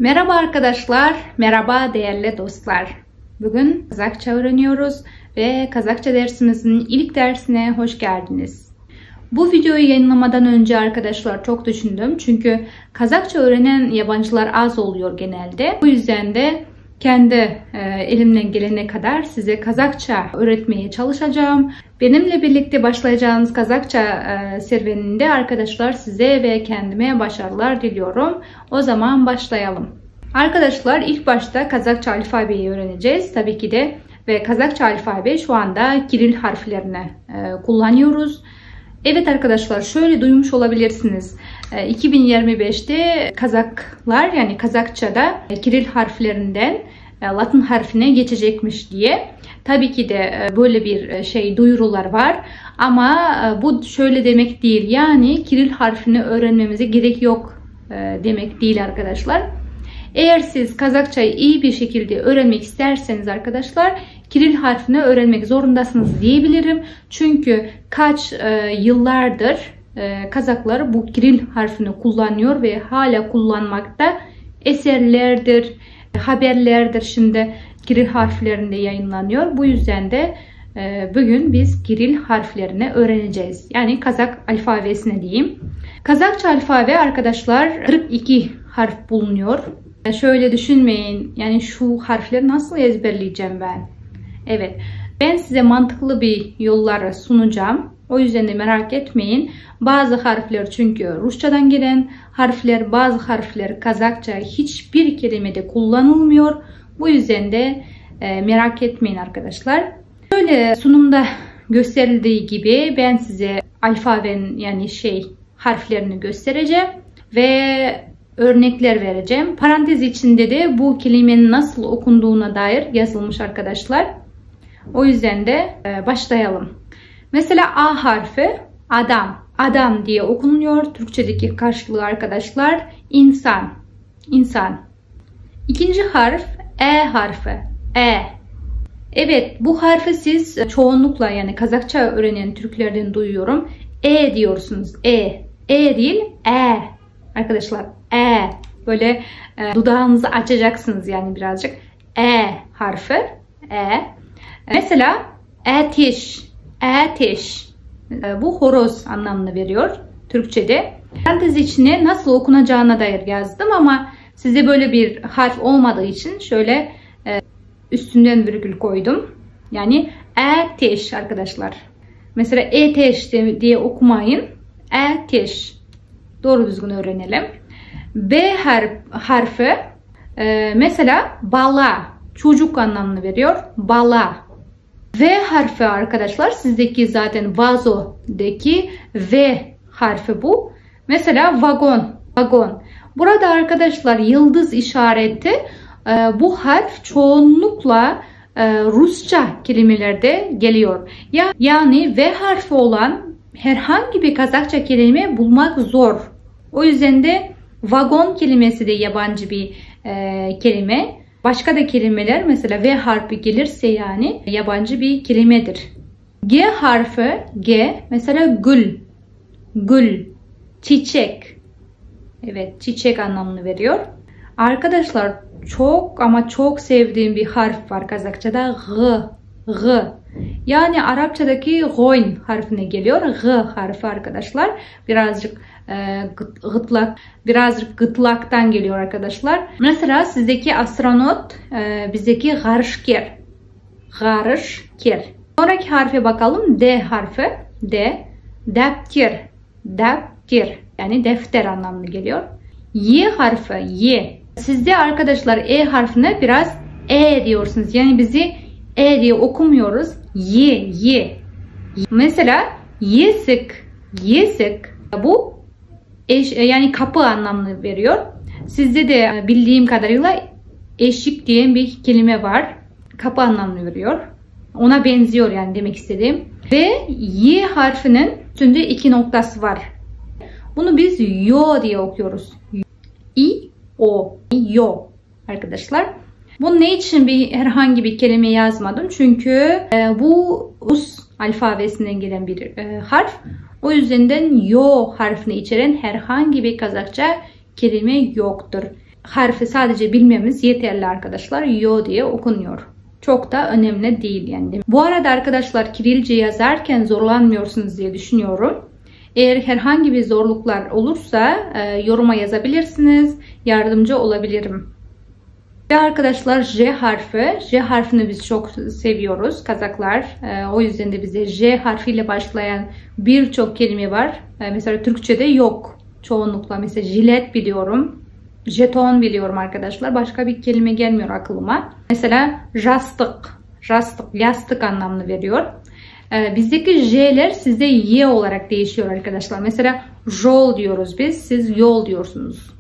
Merhaba arkadaşlar, merhaba değerli dostlar. Bugün Kazakça öğreniyoruz ve Kazakça dersimizin ilk dersine hoş geldiniz. Bu videoyu yayınlamadan önce arkadaşlar çok düşündüm. Çünkü Kazakça öğrenen yabancılar az oluyor genelde. Bu yüzden de kendi elimden gelene kadar size Kazakça öğretmeye çalışacağım. Benimle birlikte başlayacağınız Kazakça serüveninde arkadaşlar size ve kendime başarılar diliyorum. O zaman başlayalım. Arkadaşlar ilk başta Kazakça alfabeyi öğreneceğiz tabii ki de. Ve Kazakça alfabe şu anda Kiril harflerini kullanıyoruz. Evet arkadaşlar şöyle duymuş olabilirsiniz. 2025'te Kazaklar yani Kazakça'da Kiril harflerinden Latin harfine geçecekmiş diye. Tabii ki de böyle bir duyurular var. Ama bu şöyle demek değil. Yani Kiril harfini öğrenmemize gerek yok demek değil arkadaşlar. Eğer siz Kazakçayı iyi bir şekilde öğrenmek isterseniz arkadaşlar Kiril harfini öğrenmek zorundasınız diyebilirim. Çünkü kaç yıllardır Kazaklar bu Kiril harfini kullanıyor ve hala kullanmakta. Eserlerdir, haberlerdir şimdi Kiril harflerinde yayınlanıyor. Bu yüzden de bugün biz Kiril harflerini öğreneceğiz. Yani Kazak alfabesine diyeyim. Kazakça alfabe arkadaşlar 42 harf bulunuyor. Şöyle düşünmeyin. Yani şu harfleri nasıl ezberleyeceğim ben? Evet. Ben size mantıklı bir yolları sunacağım. O yüzden de merak etmeyin. Bazı harfler çünkü Rusçadan gelen harfler, bazı harfler Kazakça hiçbir kelimede kullanılmıyor. Bu yüzden de merak etmeyin arkadaşlar. Böyle sunumda gösterildiği gibi ben size alfabenin yani harflerini göstereceğim ve örnekler vereceğim. Parantez içinde de bu kelimenin nasıl okunduğuna dair yazılmış arkadaşlar. O yüzden de başlayalım. Mesela A harfi adam. Adam diye okunuyor. Türkçedeki karşılığı arkadaşlar insan. İnsan. İkinci harf E harfi. E. Evet bu harfi siz çoğunlukla yani Kazakça öğrenen Türklerden duyuyorum. E diyorsunuz. E. E değil E. Arkadaşlar E. Böyle dudağınızı açacaksınız yani birazcık. E harfi. E. Mesela ateş. Ateş. Bu horoz anlamını veriyor Türkçe'de. Parantez içine nasıl okunacağına dair yazdım ama size böyle bir harf olmadığı için şöyle üstünden virgül koydum. Yani ateş arkadaşlar. Mesela ateş diye okumayın. Ateş. Doğru düzgün öğrenelim. B harfi mesela bala. Çocuk anlamını veriyor. Bala. V harfi arkadaşlar sizdeki zaten vazodaki V harfi bu. Mesela vagon. Vagon. Burada arkadaşlar yıldız işareti bu harf çoğunlukla Rusça kelimelerde geliyor. Yani V harfi olan herhangi bir Kazakça kelime bulmak zor. O yüzden de vagon kelimesi de yabancı bir kelime. Başka da kelimeler mesela V harfi gelirse yani yabancı bir kelimedir. G harfi G mesela gül. Gül. Çiçek. Evet çiçek anlamını veriyor. Arkadaşlar çok ama çok sevdiğim bir harf var Kazakçada. G. G. Yani Arapçadaki goyn harfine geliyor. G harfi arkadaşlar. Birazcık gıtlaktan geliyor arkadaşlar. Mesela sizdeki astronot, bizdeki garışker. Garışker. Sonraki harfe bakalım. D harfi. D. Deptir. Deptir. Yani defter anlamına geliyor. Y harfi. Y. Sizde arkadaşlar E harfine biraz E diyorsunuz. Yani bizi E diye okumuyoruz. Y. Y. Mesela yesik. Yesik. Bu yani kapı anlamını veriyor. Sizde de bildiğim kadarıyla eşik diye bir kelime var. Kapı anlamını veriyor. Ona benziyor yani demek istediğim. Ve Y harfinin üstünde 2 noktası var. Bunu biz yo diye okuyoruz. İ, o, yo arkadaşlar. Bunun ne için herhangi bir kelime yazmadım? Çünkü bu Rus alfabesinden gelen bir harf. O yüzden yo harfini içeren herhangi bir Kazakça kelime yoktur. harfi sadece bilmemiz yeterli arkadaşlar. Yo diye okunuyor. Çok da önemli değil yani. Bu arada arkadaşlar Kirilce yazarken zorlanmıyorsunuz diye düşünüyorum. Eğer herhangi bir zorluklar olursa yoruma yazabilirsiniz. Yardımcı olabilirim. Ve arkadaşlar J harfi. J harfini biz çok seviyoruz Kazaklar. O yüzden de bize J harfiyle başlayan birçok kelime var. Mesela Türkçe'de yok. Çoğunlukla mesela jilet biliyorum. Jeton biliyorum arkadaşlar. Başka bir kelime gelmiyor aklıma. Mesela jastık. Jastık, yastık anlamını veriyor. Bizdeki J'ler sizde Y olarak değişiyor arkadaşlar. Mesela jol diyoruz biz. Siz yol diyorsunuz.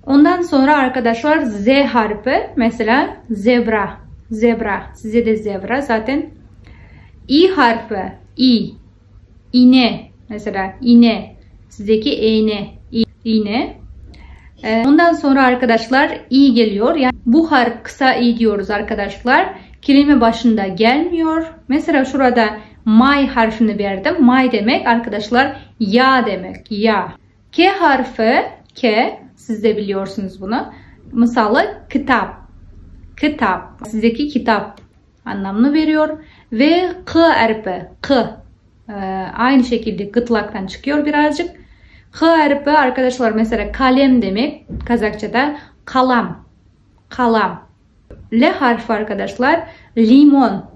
Ondan sonra arkadaşlar Z harfi. Mesela zebra. Zebra. Size de zebra zaten. İ harfi. İ. İne. Mesela iğne. Sizdeki iğne. İğne. Ondan sonra arkadaşlar İ geliyor. Yani bu harf kısa İ diyoruz arkadaşlar. Kelime başında gelmiyor. Mesela şurada may harfini verdim. May demek arkadaşlar ya demek. Ya. K harfi. K. Siz de biliyorsunuz bunu. Mesela kitap. Kitap. Sizdeki kitap anlamını veriyor. Ve K harfi. K. Aynı şekilde gıtlaktan çıkıyor birazcık. K harfi arkadaşlar mesela kalem demek. Kazakçada kalam. Kalam. L harfi arkadaşlar limon.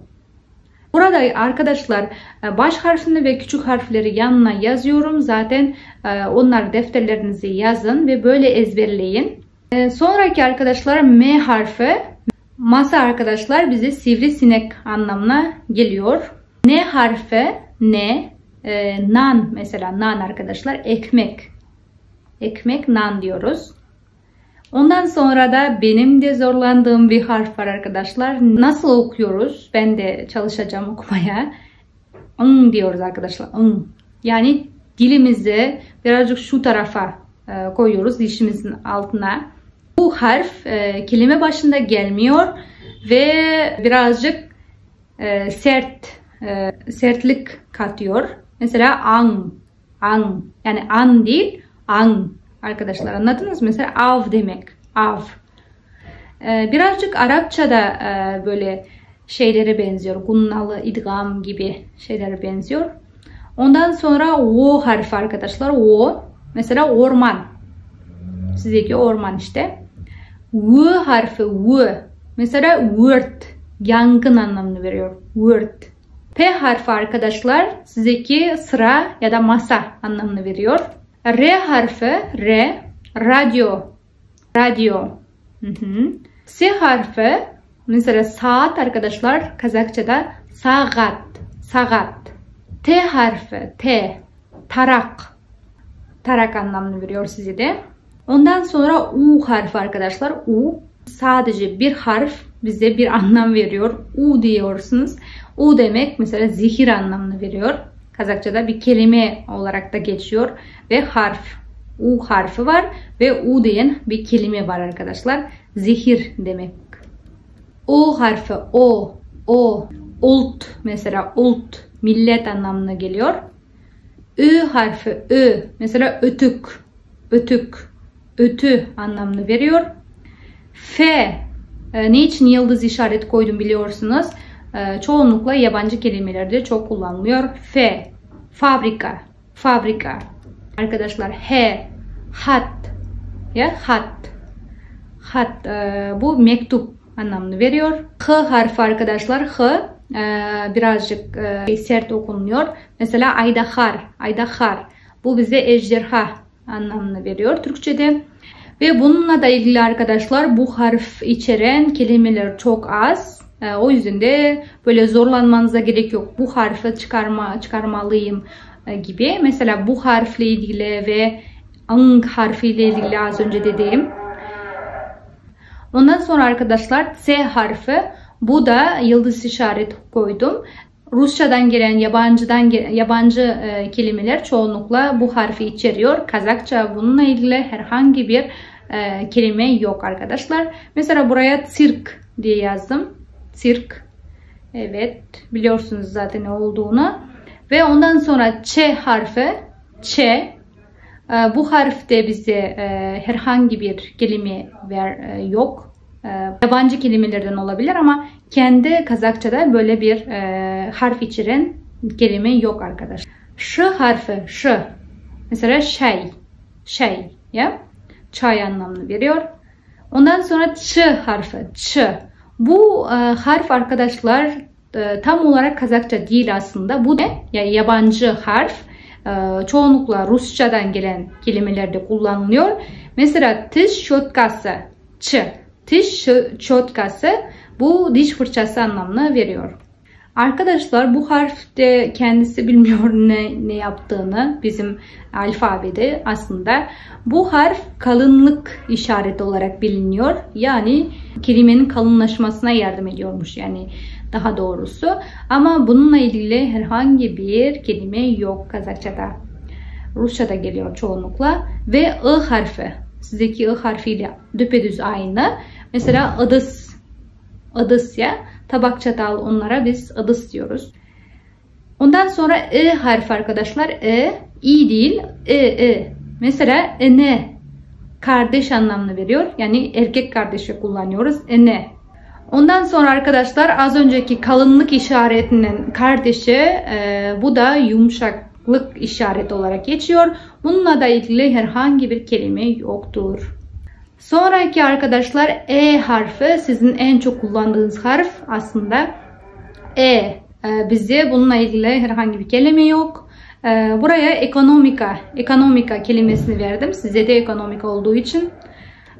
Burada arkadaşlar baş harfini ve küçük harfleri yanına yazıyorum. Zaten onlar defterlerinize yazın ve böyle ezberleyin. Sonraki arkadaşlar M harfi. Masa arkadaşlar bize sivrisinek anlamına geliyor. N harfi ne? Nan mesela nan arkadaşlar ekmek. Ekmek nan diyoruz. Ondan sonra da benim de zorlandığım bir harf var arkadaşlar. Nasıl okuyoruz? Ben de çalışacağım okumaya. Diyoruz arkadaşlar. Yani dilimizi birazcık şu tarafa koyuyoruz dişimizin altına. Bu harf kelime başında gelmiyor ve birazcık sertlik katıyor. Mesela an. Yani an değil an. Arkadaşlar anladınız mı? Mesela av demek. Av. Birazcık Arapçada böyle şeylere benziyor. Gunnalı, idgam gibi şeylere benziyor. Ondan sonra o harfi arkadaşlar. O. Mesela orman. Sizdeki orman işte. V harfi. V. Mesela word. Yangın anlamını veriyor. Word. P harfi arkadaşlar. Sizdeki sıra ya da masa anlamını veriyor. R harfi. R. Radyo. Radyo. S harfi. Mesela saat arkadaşlar. Kazakçada saat. Saat. T harfi. T. Tarak. Tarak anlamını veriyor size de. Ondan sonra U harfi arkadaşlar. U. Sadece bir harf bize bir anlam veriyor. U diyorsunuz. U demek mesela zehir anlamını veriyor. Kazakçada bir kelime olarak da geçiyor. Ve harf. U harfi var. Ve U diyen bir kelime var arkadaşlar. Zehir demek. O harfi. O. O. Ult. Mesela ult. Millet anlamına geliyor. Ö harfi. Ö. Mesela ötük. Ötük. Ötü anlamını veriyor. F. Niçin yıldız işaret koydum biliyorsunuz. Çoğunlukla yabancı kelimelerde çok kullanılıyor. F. Fabrika. Fabrika. Arkadaşlar H. Hat. Ya hat. Hat. Bu mektup anlamını veriyor. H harfi arkadaşlar. H. Birazcık sert okunuyor. Mesela aydahar. Aydahar. Bu bize ejderha anlamını veriyor Türkçe'de. Ve bununla da ilgili arkadaşlar bu harf içeren kelimeler çok az. O yüzden de böyle zorlanmanıza gerek yok. Bu harfi çıkarmalıyım gibi. Mesela bu harfle ilgili ve ang harfiyle ilgili az önce dediğim. Ondan sonra arkadaşlar S harfi. Bu da yıldız işaret koydum. Rusçadan gelen, yabancı kelimeler çoğunlukla bu harfi içeriyor. Kazakça bununla ilgili herhangi bir kelime yok arkadaşlar. Mesela buraya sirk diye yazdım. Sirk. Evet. Biliyorsunuz zaten ne olduğunu. Ve ondan sonra Ç harfi. Ç. Bu harfte bize herhangi bir kelime yok. Yabancı kelimelerden olabilir ama kendi Kazakçada böyle bir harf içeren kelime yok arkadaşlar. Ş harfi, ş. Mesela şey, ya, çay anlamını veriyor. Ondan sonra ç harfi, ç. Bu harf arkadaşlar tam olarak Kazakça değil aslında. Bu ne? Yani yabancı harf. Çoğunlukla Rusçadan gelen kelimelerde kullanılıyor. Mesela diş şotkası, ç. Diş şotkası bu diş fırçası anlamına veriyor. Arkadaşlar bu harfte kendisi bilmiyor ne yaptığını bizim alfabede aslında. Bu harf kalınlık işareti olarak biliniyor. Yani kelimenin kalınlaşmasına yardım ediyormuş yani daha doğrusu. Ama bununla ilgili herhangi bir kelime yok Kazakçada. Rusçada geliyor çoğunlukla. Ve I harfi. Sizdeki I harfiyle düpedüz aynı. Mesela ıdıs ya. Tabak çatal onlara biz ıdıs diyoruz. Ondan sonra E harfi arkadaşlar. İ değil. Mesela ene. Kardeş anlamını veriyor. Yani erkek kardeşi kullanıyoruz. Ene. Ondan sonra arkadaşlar az önceki kalınlık işaretinin kardeşi bu da yumuşaklık işareti olarak geçiyor. Bununla da ilgili herhangi bir kelime yoktur. Sonraki arkadaşlar E harfi sizin en çok kullandığınız harf aslında bize bununla ilgili herhangi bir kelime yok. Buraya ekonomika kelimesini verdim. Size de ekonomika olduğu için.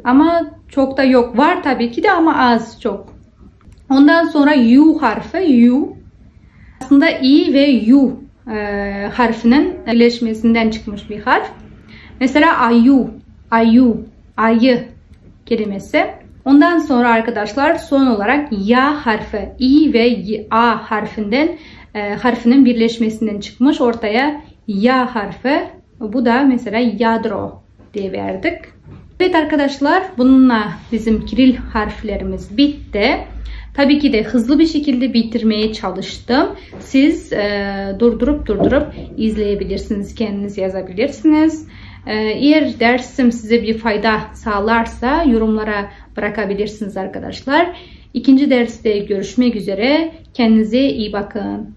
Ama çok da yok. Var tabii ki de ama az çok. Ondan sonra U harfi. U. Aslında I ve U harfinin birleşmesinden çıkmış bir harf. Mesela ayı kelimesi. Ondan sonra arkadaşlar son olarak ya harfi. I ve A harfinin birleşmesinden çıkmış ortaya ya harfi. Bu da mesela yadro diye verdik. Evet arkadaşlar bununla bizim Kiril harflerimiz bitti. Tabii ki de hızlı bir şekilde bitirmeye çalıştım. Siz durdurup izleyebilirsiniz. Kendiniz yazabilirsiniz. Eğer dersim size bir fayda sağlarsa yorumlara bırakabilirsiniz arkadaşlar. İkinci derste görüşmek üzere. Kendinize iyi bakın.